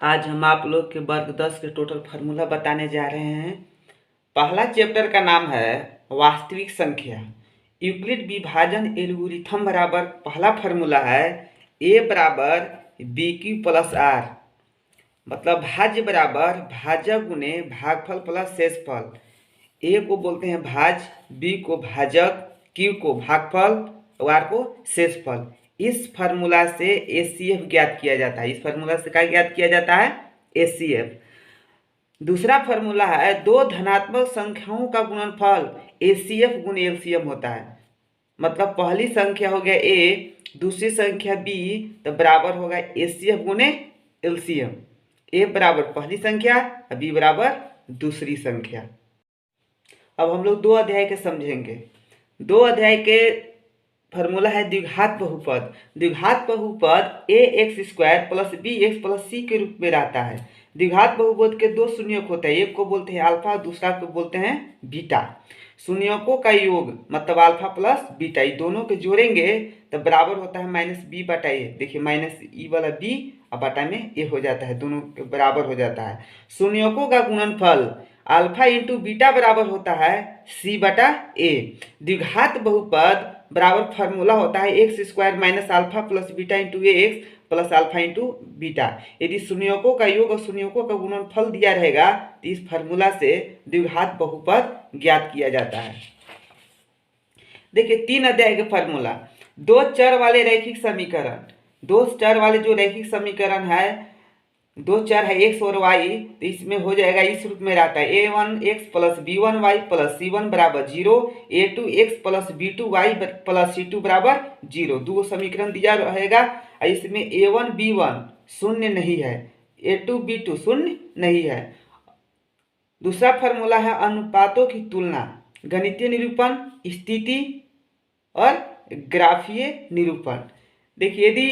आज हम आप लोग के वर्ग 10 के टोटल फार्मूला बताने जा रहे हैं। पहला चैप्टर का नाम है वास्तविक संख्या। यूक्लिड विभाजन एल्गोरिथम बराबर पहला फार्मूला है ए बराबर बी क्यू प्लस आर, मतलब भाज्य बराबर भाजक गुने भागफल प्लस शेषफल। ए को बोलते हैं भाज्य, बी को भाजक, क्यू को भागफल और आर को शेषफल। इस फार्मूला से एचसीएफ ज्ञात किया जाता है। इस फार्मूला से क्या ज्ञात किया जाता है? एचसीएफ। दूसरा फार्मूला है दो धनात्मक संख्याओं का गुणनफल एचसीएफ गुणे एलसीएम होता है। मतलब पहली संख्या हो गया ए, दूसरी संख्या बी, तो बराबर होगा एचसीएफ गुणे एलसीएम। ए बराबर पहली संख्या, बी बराबर दूसरी संख्या। अब हम लोग दो अध्याय के समझेंगे। दो अध्याय के फार्मूला है द्विघात बहुपद। द्विघात बहुपद a x square plus b x plus c के रूप में रहता है। द्विघात बहुपद के दो शून्यक होते हैं, एक को बोलते हैं अल्फा, दूसरा को बोलते हैं बीटा। शून्यकों का योग मतलब अल्फा प्लस बीटा, ये दोनों के जोड़ेंगे तो बराबर होता है माइनस बी बटा ए। देखिए माइनस ई वाला बी और बटा में ए हो जाता है, दोनों के बराबर हो जाता है। शून्यकों का गुणनफल अल्फा इंटू बीटा बराबर होता है सी बटा ए। द्विघात बहुपद बराबर फार्मूला होता है x square minus alpha plus beta into x plus alpha into beta. यदि शून्यकों का योग और शून्यकों का गुणनफल दिया रहेगा तो इस फार्मूला से द्विघात बहुपद ज्ञात किया जाता है। देखिए तीन अध्याय के फार्मूला। दो चर वाले रैखिक समीकरण, दो चर वाले जो रैखिक समीकरण है, दो चर है एक्स और वाई, तो इसमें हो जाएगा इस रूप में रहता है a1 x plus b1 Y plus c1 बराबर 0, a2 x plus b2 Y plus c2 बराबर 0। दो समीकरण दिया रहेगा। इसमें a1 b1 शून्य नहीं है, a2 b2 शून्य नहीं है। दूसरा फार्मूला है अनुपातों की तुलना, गणितीय निरूपण, स्थिति और ग्राफीय निरूपण। देखिए यदि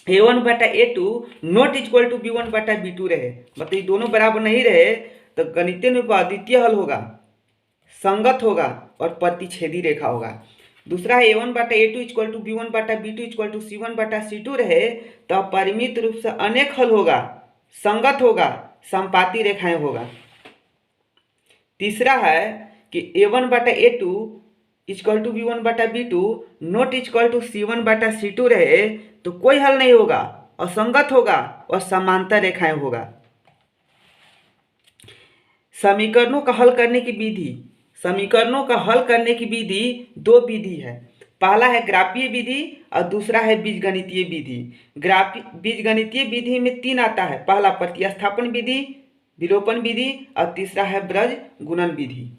a1 बटा a2 not equal to b1 बटा b2 रहे, मतलब ये दोनों बराबर नहीं रहे, तो गणितीय निरूपण द्वितीय हल होगा, संगत होगा और प्रतिच्छेदी रेखा होगा। दूसरा है a1 बटा a2 इक्वल टू b1 बटा b2 इक्वल टू c1 बटा c2 रहे, तो परिमित रूप से अनेक हल होगा, संगत होगा, संपाती रेखाएं होगा। तीसरा है कि a1 बटा a2 इक्वल टू b1 बटा b2 not equal to c1 बटा c2 रहे, तो कोई हल नहीं होगा, असंगत होगा और समांतर रेखाएं होगा। समीकरणों का हल करने की विधि, समीकरणों का हल करने की विधि दो विधि है। पहला है ग्राफीय विधि और दूसरा है बीजगणितीय विधि। बीजगणितीय विधि में तीन आता है। पहला प्रतिस्थापन विधि, विलोपन विधि और तीसरा है ब्रज गुणन विधि।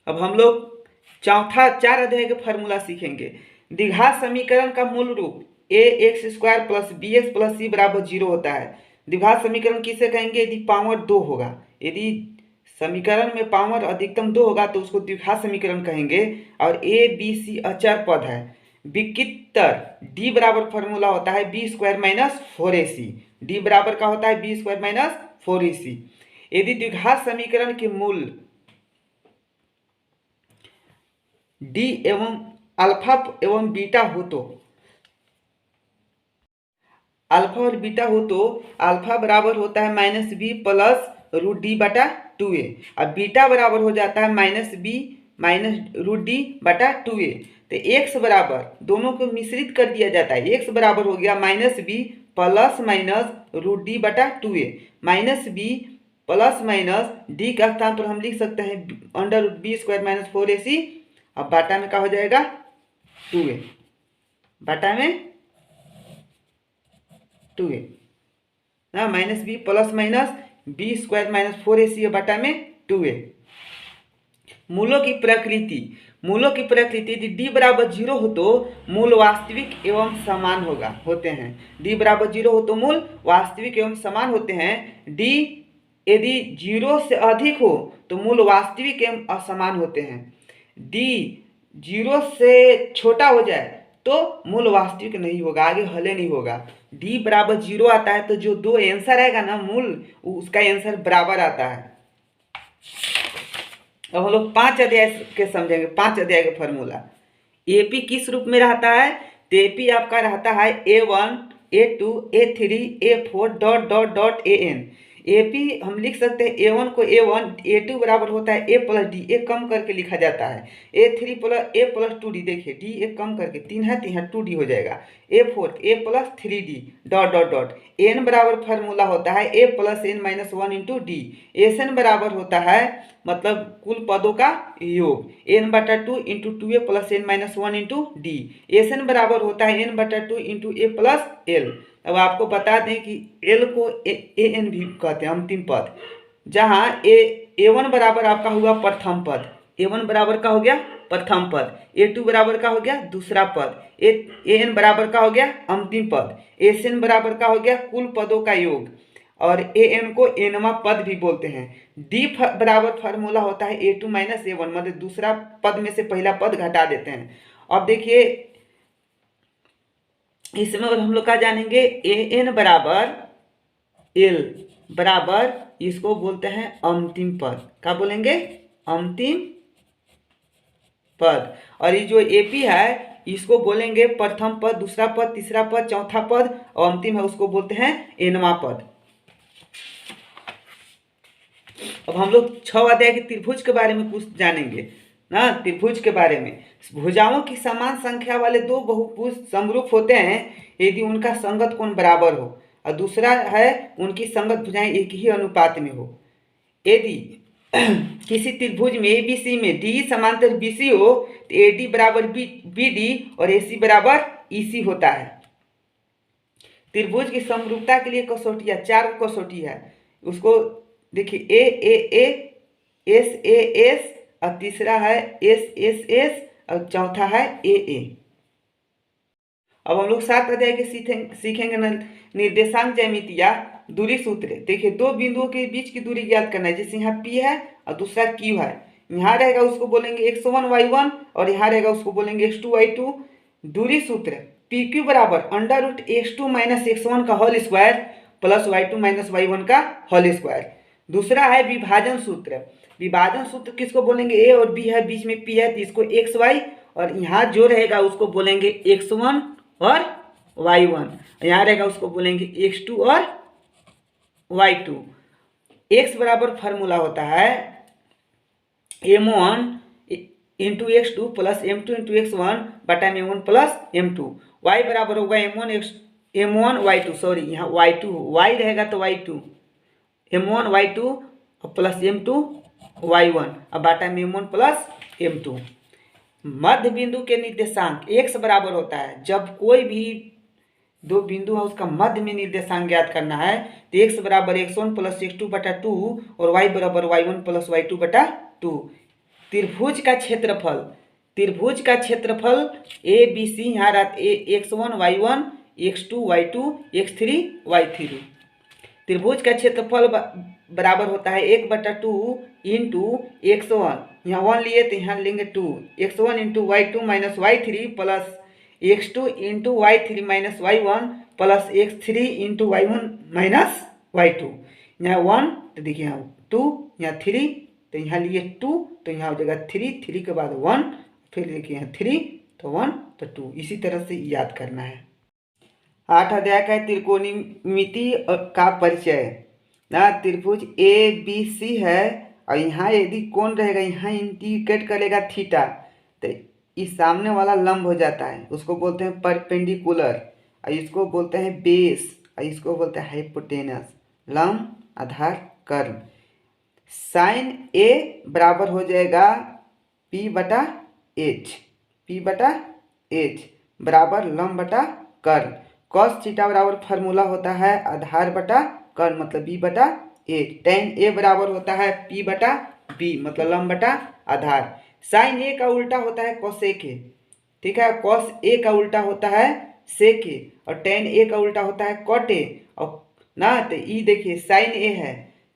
अब हम लोग चौथा चार अध्याय के फार्मूला सीखेंगे। द्विघात समीकरण का मूल रूप a x square plus b x plus c बराबर 0 होता है। द्विघात समीकरण किसे कहेंगे? यदि पावर 2 होगा, यदि समीकरण में पावर अधिकतम 2 होगा तो उसको द्विघात समीकरण कहेंगे। और ए बी सी अचर पद है। विकितर डी बराबर फार्मूला होता है B square minus 4ac। D बराबर का होता है बी स्क्वायर माइनस 4ac। यदि द्विघात समीकरण के मूल डी एवं अल्फा एवं बीटा हो तो, अल्फा और बीटा हो तो अल्फा बराबर होता है minus B plus root D बटा 2a और बीटा बराबर हो जाता है minus B minus root D बटा 2a। तो x बराबर दोनों को मिश्रित कर दिया जाता है। x बराबर हो गया minus B plus minus root D बटा 2a। Minus B plus minus D का स्थान पर हम लिख सकते हैं under root B square minus 4ac। अब बाटा में क्या हो जाएगा 2a, बाटा में 2a ना, minus B plus minus B square minus 4ac बाटा में 2a। मूलों की प्रकृति, मूलों की प्रकृति यदि डी बराबर 0 हो तो मूल वास्तविक एवं समान होते हैं। डी बराबर 0 हो तो मूल वास्तविक एवं समान होते हैं। डी यदि 0 से अधिक हो तो मूल वास्तविक एवं असमान होते हैं। डी 0 से छोटा हो जाए तो मूल वास्तविक नहीं होगा, आगे हल नहीं होगा। डी बराबर 0 आता है तो जो दो आंसर आएगा ना मूल, उसका आंसर बराबर आता है। अब हम लोग 5 अध्याय के समझेंगे। 5 अध्याय का फॉर्मूला। एपी किस रूप में रहता है? तो एपी आपका रहता है A1 A2 A3 A4 dot dot dot AN। AP हम लिख सकते हैं A1 को A1 A2 बराबर होता है A प्लस डी, एक कम करके लिखा जाता है A3 plus A plus 2D। देखिए डी एक कम करके 3 है तो यहाँ 2D हो जाएगा। A4 A plus 3D dot dot dot. N बराबर फार्मूला होता है A plus N minus 1 into D. SN बराबर होता है मतलब कुल पदों का योग n/2 into 2A plus N minus 1 into D. SN बराबर होता है n/2 into A plus L। अब आपको बता दें कि L को AN भी कहते हैं अंतिम पद, जहाँ A1 बराबर आपका हुआ प्रथम पद, A1 बराबर का हो गया प्रथम पद, A2 बराबर का हो गया दूसरा पद, AN बराबर का हो गया अंतिम पद, SN बराबर का हो गया कुल पदों का योग और AN को एनवा पद भी बोलते हैं। D बराबर फार्मूला होता है A2 माइनस A1, मतलब दूसरा पद में से पहला पद घटा देते हैं। अब देखिए इसमें और हम लोग क्या जानेंगे, AN बराबर L बराबर इसको बोलते हैं अंतिम पद। क्या बोलेंगे, अंतिम पद। और ये जो AP है इसको बोलेंगे प्रथम पद, दूसरा पद, तीसरा पद, चौथा पद और अंतिम है उसको बोलते हैं एनवा पद। अब हम लोग 6 अध्याय के त्रिभुज के बारे में कुछ जानेंगे ना। त्रिभुज के बारे में, भुजाओं की समान संख्या वाले दो बहुभुज समरूप होते हैं यदि उनका संगत कोण बराबर हो, और दूसरा है उनकी संगत भुजाएं एक ही अनुपात में हो। यदि किसी त्रिभुज में ABC में DE समांतर BC हो तो AD बराबर BD और AC बराबर EC होता है। त्रिभुज की समरूपता के लिए कसौटियां 4 कसौटी है, उसको देखिए AAA SAS और तीसरा है SSS और चौथा है AA। अब हम लोग 7 अध्याय के सीखेंगे निर्देशांक ज्यामितिया दूरी सूत्र। देखिए दो बिंदुओं के बीच की दूरी ज्ञात करना है, जैसे यहाँ P है और दूसरा Q है। यहाँ रहेगा उसको बोलेंगे x1 y1 और यहाँ रहेगा उसको बोलेंगे x2 y2। दूरी सूत्र PQ बराबर √x2 माइनस x1 का whole square plus y2 minus y1 का होल स्क्वायर। दूसरा है विभाजन सूत्र। विभाजन सूत्र किसको बोलेंगे, A और B है, बीच में P है तो इसको xy और यहाँ जो रहेगा उसको बोलेंगे x1 और y1, यहाँ रहेगा उसको बोलेंगे x2 और y2। x बराबर फार्मूला होता है m1 into x2 plus m2 into x1 बटा m1 प्लस m2। y बराबर होगा m1 y2, सॉरी यहाँ y2 y रहेगा तो y2 m1 y2 plus m2 y1 अब बाटा में m1 प्लस m2। मध्य बिंदु के निर्देशांक x बराबर होता है, जब कोई भी दो बिंदु है उसका मध्य में निर्देशांक ज्ञात करना है तो x बराबर x1 प्लस x2 बटा 2 और y बराबर y1 प्लस y2 बटा 2। त्रिभुज का क्षेत्रफल, त्रिभुज का क्षेत्रफल ABC यहाँ रहता x1 y1 x2 y2 x3 y3। त्रिभुज का क्षेत्रफल बराबर होता है 1/2 इंटू x1, यहाँ 1 लिए तो यहाँ लेंगे 2, x1 into y2 minus y3 plus x2 into y3 minus y1 plus x3 into y1 minus y2। यहाँ 1 तो देखिए यहाँ 2, यहाँ 3 तो यहाँ लिए 2 तो यहाँ हो जाएगा 3 के बाद 1, फिर देखिए यहाँ 3 तो 1 तो 2। इसी तरह से याद करना है। 8 अध्याय का त्रिकोणमिति का परिचय ना। त्रिभुज ABC है और यहाँ यदि कोण रहेगा यहाँ इंडिकेट करेगा थीटा, तो इस सामने वाला लंब हो जाता है, उसको बोलते हैं परपेंडिकुलर और इसको बोलते हैं बेस और इसको बोलते हैं हाइपोटेनस, लंब आधार कर्ण। साइन A बराबर हो जाएगा P/H, P/H बराबर लंब बटा कर्ण। कॉस थीटा बराबर फार्मूला होता है आधार बटा कर्ण मतलब B/A। tan A बराबर होता है P/B मतलब लंब बटा आधार। साइन A का उल्टा होता है कोसेक A, ठीक है। कॉस A का उल्टा होता है सेक A और tan A का उल्टा होता है कॉट A और ना। तो ये देखिए साइन A है,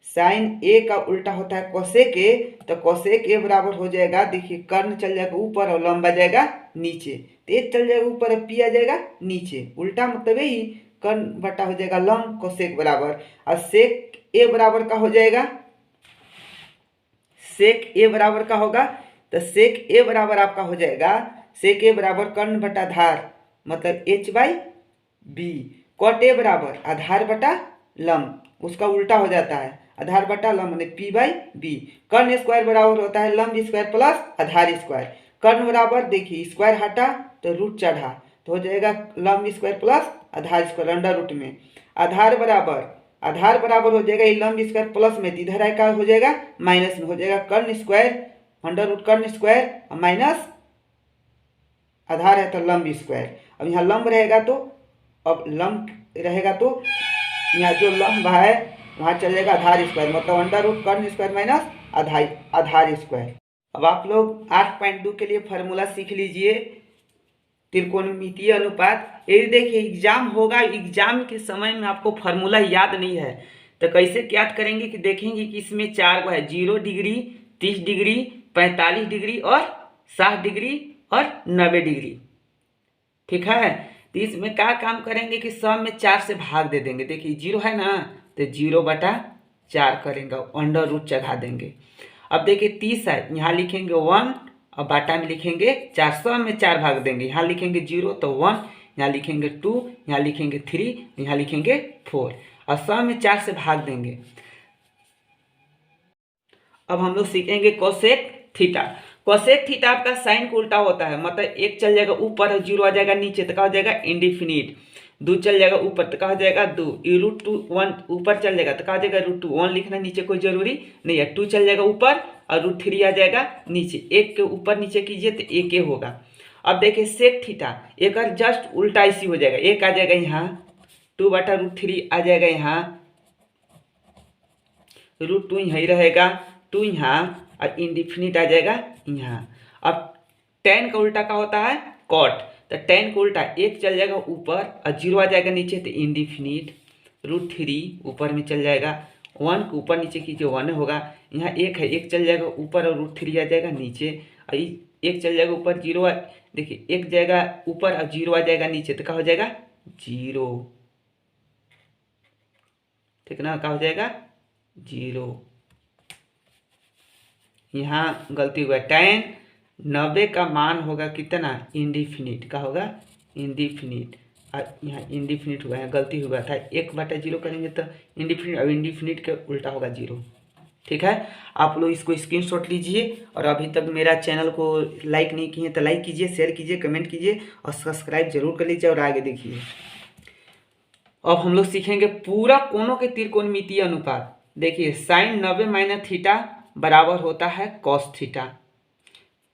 साइन A का उल्टा होता है कोसेक A, तो कोसेक A बराबर हो जाएगा, देखिए कर्ण चल जाएगा ऊपर और लंब आ जाएगा नीचे, तो एक चल जाएगा ऊपर और P आ जाएगा नीचे, उल्टा मतलब यही कर्ण बटा हो जाएगा लंब कोसेक बराबर। और सेक A बराबर का हो जाएगा, सेक A बराबर का होगा तो सेक A बराबर आपका हो जाएगा, सेक A बराबर कर्ण बटा धार मतलब h by B. Cot A बराबर आधार बटा लंब, उसका उल्टा हो जाता है, आधार बटा लंब मतलब पी बाई बी। कर्ण स्क्वायर बराबर होता है लंब स्क्वायर प्लस आधार स्क्वायर। कर्ण बराबर देखिए स्क्वायर हटा तो रूट चढ़ा तो हो जाएगा लंब स्क्वायर प्लस आधार स्क्वायर अंडर रूट में। आधार बराबर हो जाएगा ये लंब स्क्वायर प्लस में, इधर आए का हो जाएगा माइनस में, हो जाएगा कर्ण स्क्वायर अंडर रूट कर्ण स्क्वायर माइनस आधार है तो लंब स्क्वायर। अब यहाँ लंब रहेगा तो यहाँ जो लंब है वहाँ चल जाएगा आधार स्क्वायर, मतलब अंडर रूट कर्ण स्क्वायर माइनस आधार स्क्वायर। अब आप लोग 8.2 के लिए फार्मूला सीख लीजिए, त्रिकोणमितीय अनुपात। यदि देखिए एग्जाम होगा, एग्जाम के समय में आपको फार्मूला याद नहीं है तो कैसे याद करेंगे कि देखेंगे कि इसमें 4 है, 0 डिग्री, 30 डिग्री, 45 डिग्री और 60 डिग्री और 90 डिग्री। ठीक है, तो इसमें क्या काम करेंगे कि सब में 4 से भाग दे देंगे। देखिए 0 है ना तो 0/4 करेंगे, अंडर रूट चढ़ा देंगे। अब देखिए 30 है, यहाँ लिखेंगे 1 और बाटा में लिखेंगे 4, सब में 4 भाग देंगे। यहाँ लिखेंगे 0 तो 1, यहाँ लिखेंगे 2, यहाँ लिखेंगे 3, यहाँ लिखेंगे 4 और सब में 4 से भाग देंगे। अब हम लोग सीखेंगे कोसेक थीटा। कोसेक थीटा आपका साइन को उल्टा होता है, मतलब एक चल जाएगा ऊपर और 0 आ जाएगा नीचे तो क्या हो जाएगा इंडिफिनिट। 2 चल जाएगा ऊपर तो क्या हो जाएगा 2, √2 ऊपर चल जाएगा तो क्या हो जाएगा √2। 1 लिखना नीचे कोई जरूरी नहीं है। 2 चल जाएगा ऊपर और √3 आ जाएगा नीचे, एक के ऊपर नीचे कीजिए तो एक ही होगा। अब देखिए सेक थीटा एक और जस्ट उल्टा इसी हो जाएगा, एक आ जाएगा यहाँ 2/√3 आ जाएगा, यहाँ √2 यहीं रहेगा, 2 यहाँ और इंडिफिनिट आ जाएगा यहाँ। अब tan का उल्टा क्या होता है कॉट, तो tan का उल्टा एक चल जाएगा ऊपर और 0 आ जाएगा नीचे तो इंडिफिनिट, √3 ऊपर में चल जाएगा, 1 को ऊपर नीचे कीजिए 1 होगा। यहाँ एक है, एक चल जाएगा ऊपर और √3 आ जाएगा नीचे, और एक चल जाएगा ऊपर 0 देखिए एक जाएगा ऊपर और 0 आ जाएगा नीचे तो क्या हो जाएगा 0। ठीक ना, क्या हो जाएगा 0। यहाँ गलती हुआ, tan 90 का मान होगा कितना इंडिफिनिट का होगा इंडिफिनिट, और यहाँ इंडिफिनिट हुआ है, गलती हुआ था 1/0 करेंगे तो इंडिफिनिट, और इंडिफिनिट के उल्टा होगा 0। ठीक है, आप लोग इसको स्क्रीनशॉट लीजिए और अभी तक मेरा चैनल को लाइक नहीं किए तो लाइक कीजिए, शेयर कीजिए, कमेंट कीजिए और सब्सक्राइब जरूर कर लीजिए और आगे देखिए। अब हम लोग सीखेंगे पूरा कोणों के त्रिकोणमितीय अनुपात। देखिए साइन 90 माइनस थीटा बराबर होता है cos theta,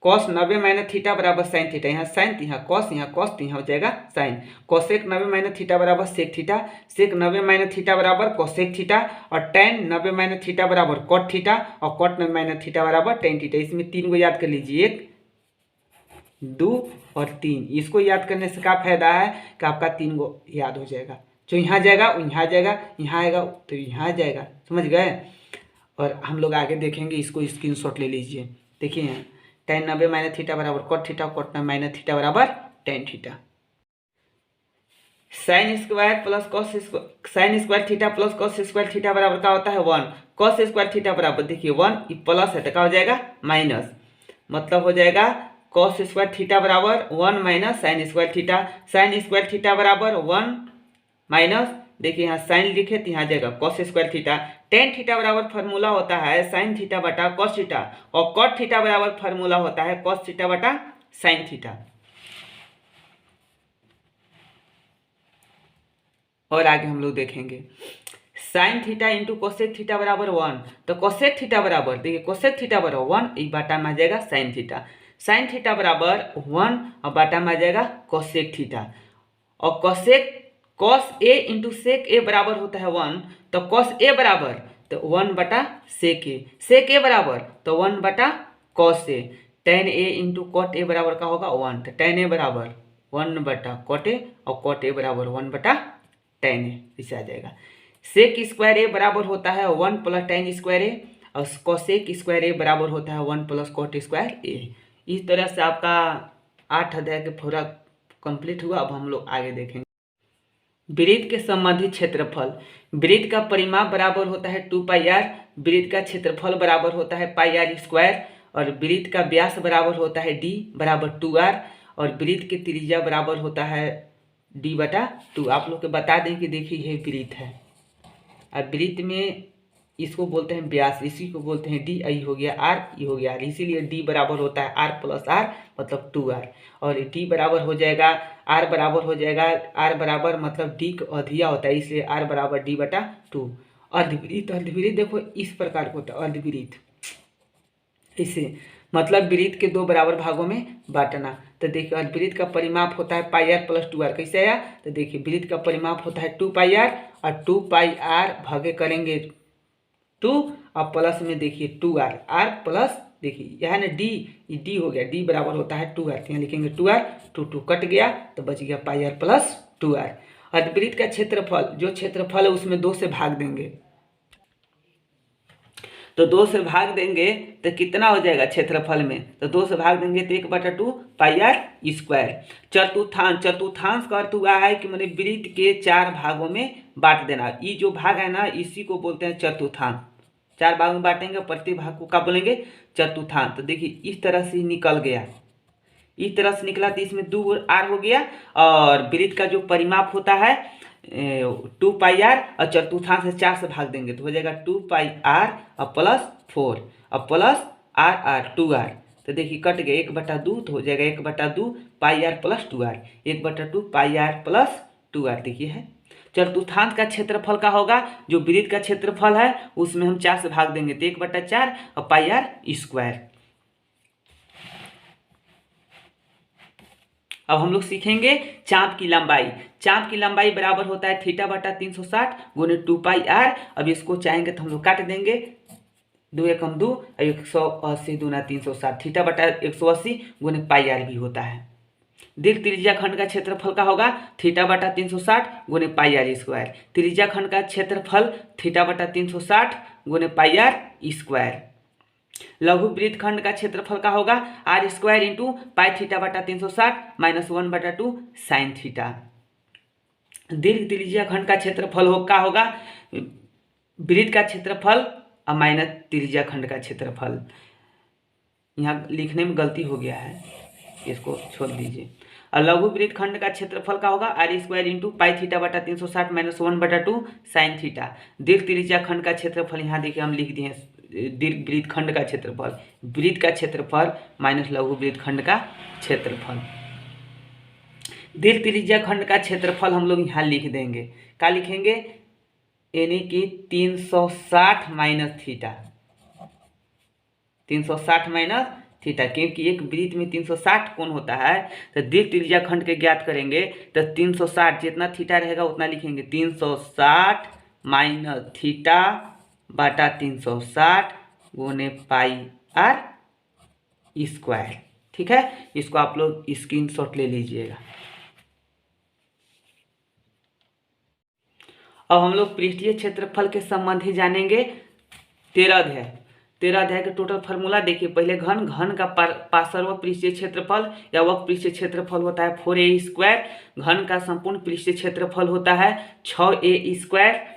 cos 90 minus theta बराबर साइन थीटा, यहाँ साइन यहाँ कॉस तो यहाँ हो जाएगा साइन। कोसेक 90 माइनस थीटा बराबर सेक थीटा, सेक 90 माइनस थीटा बराबर कोसेक थीटा, और tan 90 माइनस थीटा बराबर कॉट थीटा, और कॉट 90 माइनस थीटा बराबर tan थीटा। इसमें 3 को याद कर लीजिए, 1 2 और 3। इसको याद करने से क्या फायदा है कि आपका 3 को याद हो जाएगा, जो यहाँ जाएगा वो यहाँ जाएगा, यहाँ आएगा तो यहाँ जाएगा, समझ गए। और हम लोग आगे देखेंगे, इसको स्क्रीनशॉट ले लीजिए। देखिए यहाँ tan 90 माइनस थीटा बराबर cot theta, cot 90 minus theta बराबर tan theta. Sine square plus cos square, sine square theta plus cos square theta बराबर क्या होता है 1। कॉस स्क्वायर थीटा बराबर देखिए 1 प्लस है तो क्या हो जाएगा माइनस, मतलब हो जाएगा कॉस स्क्वायर थीटा बराबर 1 minus sign square theta. Sine square theta बराबर 1 माइनस, देखिए यहाँ साइन लिखे तो यहाँ जाएगा cos square theta. Tan theta बराबर फार्मूला होता है साइन थीटा बटा कॉस थीटा, और कॉट थीटा बराबर फार्मूला होता है कॉस थीटा बटा साइन थीटा। और आगे हम लोग देखेंगे sine theta into cosec theta बराबर 1, तो कोसेक थीटा बराबर देखिए कोसेक थीटा बराबर 1 एक बाटा में आ जाएगा साइन थीटा, साइन थीटा बराबर 1 और बाटा में आ जाएगा कोसेक थीटा। और cosec cos A into sec ए बराबर होता है 1, तो कॉस ए बराबर तो 1 बटा सेक ए, सेक ए बराबर तो 1 बटा cos A, tan A into cot A बराबर का होगा 1, तो टेन ए बराबर 1 बटा कॉट ए, और कॉट ए बराबर 1 बटा टेन ए, इसे आ जाएगा। सेक स्क्वायर ए बराबर होता है 1 प्लस टेन स्क्वायर ए, और कोसेक स्क्वायर ए बराबर होता है 1 प्लस कॉट स्क्वायर ए। इस तरह से आपका 8 अध्याय के पूरा कंप्लीट हुआ। अब हम लोग आगे देखेंगे वृत्त के संबंधित क्षेत्रफल। वृत्त का परिमाप बराबर होता है 2πr, वृत्त का क्षेत्रफल बराबर होता है πr स्क्वायर, और वृत्त का व्यास बराबर होता है d बराबर 2r, और वृत्त की त्रिज्या बराबर होता है d/2। आप लोग को बता दें कि देखिए ये वृत्त है, अब वृत्त में इसको बोलते हैं व्यास, इसी को बोलते हैं डी। आई हो गया आर, ये हो गया आर, इसीलिए डी बराबर होता है आर प्लस आर मतलब 2r। और डी बराबर हो जाएगा आर बराबर हो जाएगा, आर बराबर मतलब डी का अधिया होता है, इसलिए आर बराबर d/2। अर्धवृत्त, अर्धवृत्त देखो इस प्रकार का होता है अर्धवृत्त, इसे मतलब वृत्त के दो बराबर भागों में बांटना। तो देखिए अर्धवृत्त का परिमाप होता है पाई आर प्लस 2r। कैसे आया? तो देखिए वृत्त का परिमाप होता है 2πr और 2πr भागे करेंगे 2 और प्लस में देखिए 2r, r प्लस देखिए यह है ना डी, ये डी हो गया, डी बराबर होता है 2r, यहाँ लिखेंगे 2r, 2 कट गया तो बच गया πr प्लस 2r। अर्धवृत्त का क्षेत्रफल, जो क्षेत्रफल है उसमें 2 से भाग देंगे, तो 2 से भाग देंगे तो कितना हो जाएगा क्षेत्रफल में? तो 2 से भाग देंगे तो 1/2 πr²। चतुर्थांश, चतुर्थांश का अर्थ हुआ है कि मैंने वृत्त के 4 भागों में बांट देना। ये जो भाग है ना इसी को बोलते हैं चतुर्थांश। 4 भाग में बांटेंगे, प्रति भाग को क्या बोलेंगे? चतुर्थांश। तो देखिए इस तरह से निकल गया, इस तरह से निकला तो इसमें 2r हो गया और वृत्त का जो परिमाप होता है 2πr और चतुर्थांश से 4 से भाग देंगे तो हो जाएगा 2πr और प्लस 4 और प्लस r 2r। तो देखिए कट गया 1/2 तो हो जाएगा 1/2 πr plus 2r, 1/2 πr plus 2r। देखिए है चतुर्थांश का क्षेत्रफल का होगा, जो वृत्त का क्षेत्रफल है उसमें हम 4 से भाग देंगे तो 1/4 और πr²। अब हम लोग सीखेंगे चाप की लंबाई। चाप की लंबाई बराबर होता है θ/360 गुने 2πr। अब इसको चाहेंगे तो हम लोग काट देंगे, 2 एकम 2 और 180 दूना 360, θ/180 गुने πr भी होता है। दीर्घ त्रिज्या खंड का क्षेत्रफल का होगा θ/360 गुने πr²। त्रिज्या खंड का क्षेत्रफल θ/360 गुने πr²। लघु वृत्त खंड का क्षेत्रफल का होगा r² into pi θ/360 minus 1/2 sine theta. दीर्घ त्रिज्या खंड का क्षेत्रफल का होगा वृत्त का क्षेत्रफल और माइनस त्रिज्या खंड का क्षेत्रफल। यहाँ लिखने में गलती हो गया है, इसको छोड़ दीजिए। और लघु वृत्त खंड का क्षेत्रफल का होगा r² into pi θ/360 minus 1/2 sine theta. दीर्घ त्रिज्या खंड का क्षेत्रफल यहाँ देखिए हम लिख दिए दीर्घ वृत्त खंड का क्षेत्रफल, वृत्त का क्षेत्रफल माइनस लघु वृत्त खंड का क्षेत्रफल। दीर्घ त्रिज्या खंड का क्षेत्रफल हम लोग यहाँ लिख देंगे, क्या लिखेंगे? यानी कि 360 माइनस थीटा, 360 माइनस थीटा, क्योंकि एक वृत्त में 360 कोण होता है। तो दीर्घ त्रिज्या खंड के ज्ञात करेंगे तो 360 जितना थीटा रहेगा उतना लिखेंगे 360 माइनस थीटा बटा 360 गुने πr²। ठीक है, इसको आप लोग स्क्रीनशॉट ले लीजिएगा। अब हम लोग पृष्ठीय क्षेत्रफल के संबंधी जानेंगे 13 अध्याय के टोटल फार्मूला। देखिए पहले घन का पार्श्व पृष्ठीय क्षेत्रफल या वक्र पृष्ठीय क्षेत्रफल होता है 4a²। घन का संपूर्ण पृष्ठीय क्षेत्रफल होता है 6a²।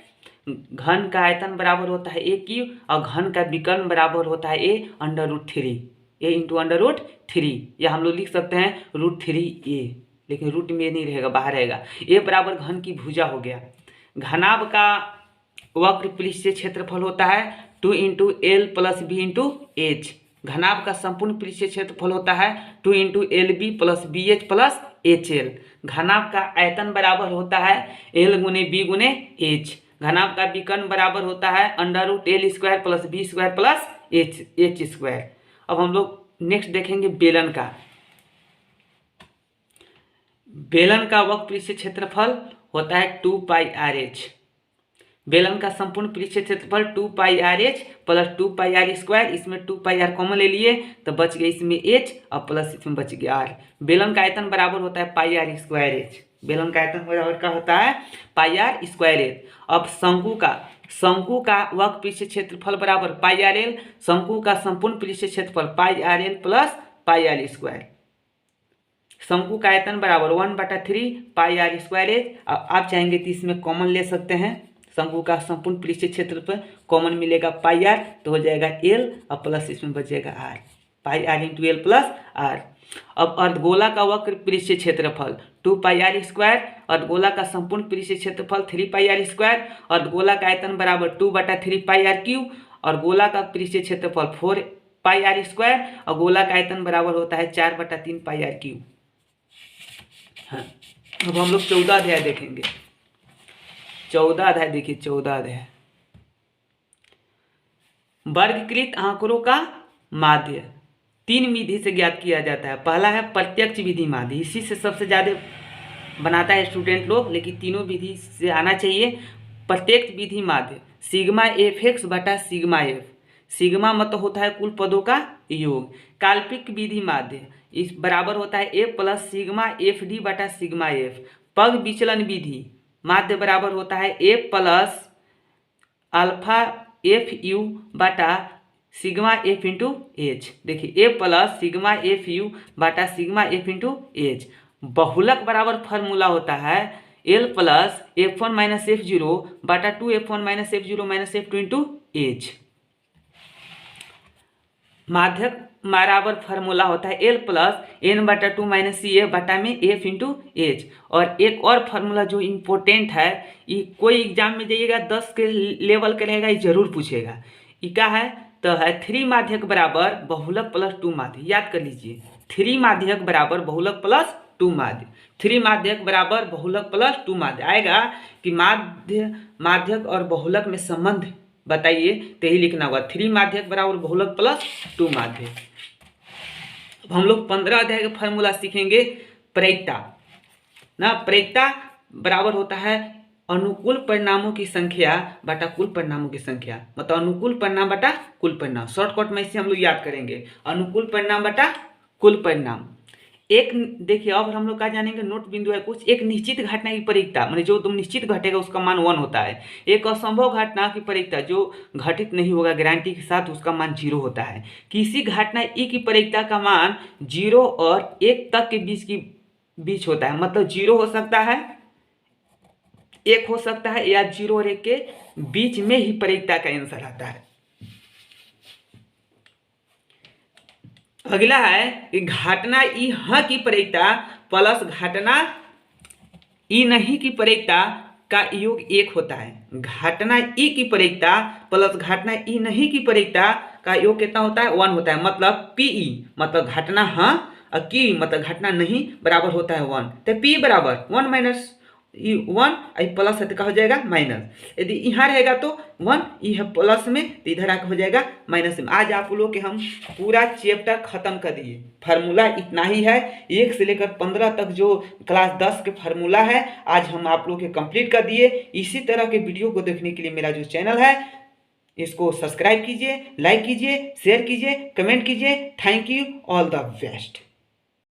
घन का आयतन बराबर होता है a³ और घन का विकर्ण बराबर होता है a√3, a इंटू √3। या हम लोग लिख सकते हैं √3a, लेकिन रूट में नहीं रहेगा, बाहर रहेगा। a बराबर घन की भुजा हो गया। घनाभ का वक्र पृष्ठीय क्षेत्रफल होता है 2 into l plus b into h. घनाभ का संपूर्ण पृष्ठीय क्षेत्रफल होता है 2 into l b plus b h plus h l. घनाभ का आयतन बराबर होता है एल गुने बी गुने एच। घनाभ का विकर्ण बराबर होता है √l² plus b² plus h²। अब हम लोग नेक्स्ट देखेंगे बेलन का। बेलन का वक्र पृष्ठीय क्षेत्रफल होता है 2πrh। बेलन का संपूर्ण पृष्ठीय क्षेत्रफल 2πrh प्लस 2πr²। इसमें 2πr कॉमन ले लिए तो बच गया इसमें h और प्लस इसमें बच गया r। बेलन का आयतन बराबर होता है πr²h। बेलन का आयतन बराबर का होता है πr²h। अब शंकु का वक्र पृष्ठीय क्षेत्रफल बराबर πrl। शंकु का संपूर्ण पृष्ठीय क्षेत्रफल πrl प्लस πr²। शंकु का आयतन बराबर 1/3 πr²h। आप चाहेंगे तो इसमें कॉमन ले सकते हैं, शंकु का संपूर्ण पृष्ठीय क्षेत्र पर कॉमन मिलेगा πr तो हो जाएगा l और प्लस इसमें बचेगा r, πr into l plus r। अब अर्धगोला का वक्र पृष्ठीय क्षेत्रफल 2πr², अर्धगोला का संपूर्ण पृष्ठीय क्षेत्रफल 3πr², अर्धगोला का आयतन बराबर 2/3πr³ और गोला का पृष्ठीय क्षेत्रफल 4πr², और गोला का आयतन बराबर होता है 4/3πr³। हाँ, अब हम लोग 14 अध्याय देखेंगे। 14 अध्याय देखिए, 14 अध्याय वर्गीकृत आंकड़ों का माध्य 3 विधि से ज्ञात किया जाता है। पहला है प्रत्यक्ष विधि माध्य, इसी से सबसे ज़्यादा बनाता है स्टूडेंट लोग, लेकिन तीनों विधि से आना चाहिए। प्रत्यक्ष विधि माध्य सिग्मा fx बटा सिग्मा f, सिग्मा मतलब होता है कुल पदों का योग। काल्पनिक विधि माध्य इस बराबर होता है a प्लस सिग्मा fd बटा सिग्मा f। पग विचलन विधि माध्य बराबर होता है a प्लस अल्फा fu बटा सिग्मा f इंटू एच। देखिए a प्लस सिग्मा fu बटा सिग्मा f इंटू एच। बहुलक बराबर फार्मूला होता है l plus f1 minus f0 बटा 2f1 minus f0 minus f2 into h. माध्यक बराबर फार्मूला होता है l प्लस n बटा 2 माइनस सी एफ बटा में f इंटू एच। और एक और फार्मूला जो इम्पोर्टेंट है, ये कोई एग्जाम में जाइएगा 10 के लेवल के रहेगा, ये जरूर पूछेगा। ये क्या है तो है 3 माध्यक बराबर बहुलक प्लस 2 माध्य। याद कर लीजिए 3 माध्यक बराबर बहुलक प्लस 2 माध्य। 3 माध्यक बराबर बहुलक प्लस 2 माध्य आएगा कि माध्यक और बहुलक में संबंध बताइए, तो यही लिखना होगा 3 माध्यक बराबर बहुलक प्लस 2 माध्य। अब हम लोग 15 अध्याय का फार्मूला सीखेंगे। प्रायिकता ना, प्रायिकता बराबर होता है अनुकूल परिणामों की संख्या बटा कुल परिणामों की संख्या, मतलब अनुकूल परिणाम बटा कुल परिणाम। शॉर्टकट में इसे हम लोग याद करेंगे, अनुकूल परिणाम बटा कुल परिणाम। एक देखिए, अब हम लोग क्या जानेंगे, नोट बिंदु है कुछ। एक निश्चित घटना की प्रायिकता माने जो तुम निश्चित घटेगा उसका मान 1 होता है। एक असंभव घटना की प्रायिकता जो घटित नहीं होगा गारंटी के साथ, उसका मान 0 होता है। किसी घटना ई की प्रायिकता का मान 0 और 1 तक के बीच होता है, मतलब 0 हो सकता है, 1 हो सकता है, या 0 और 1 के बीच में ही प्रायिकता का आंसर आता है। अगला है कि घटना ई हाँ की प्रायिकता प्लस घटना ई नहीं की प्रायिकता का योग 1 होता है। घटना ई की प्रायिकता प्लस घटना ई नहीं की प्रायिकता का योग कितना होता है, 1 होता है। मतलब पीई मतलब घटना हाँ और की मतलब घटना नहीं बराबर होता है 1। तो पी बराबर 1 माइनस 1 प्लस है तो क्या हो जाएगा माइनस। यदि यहाँ रहेगा तो 1, ये है प्लस में तो इधर आकर हो जाएगा माइनस में। आज आप लोग के हम पूरा चैप्टर खत्म कर दिए। फार्मूला इतना ही है, 1 से लेकर 15 तक जो क्लास 10 के फार्मूला है आज हम आप लोग के कंप्लीट कर दिए। इसी तरह के वीडियो को देखने के लिए मेरा जो चैनल है इसको सब्सक्राइब कीजिए, लाइक कीजिए, शेयर कीजिए, कमेंट कीजिए। Thank you, all the best.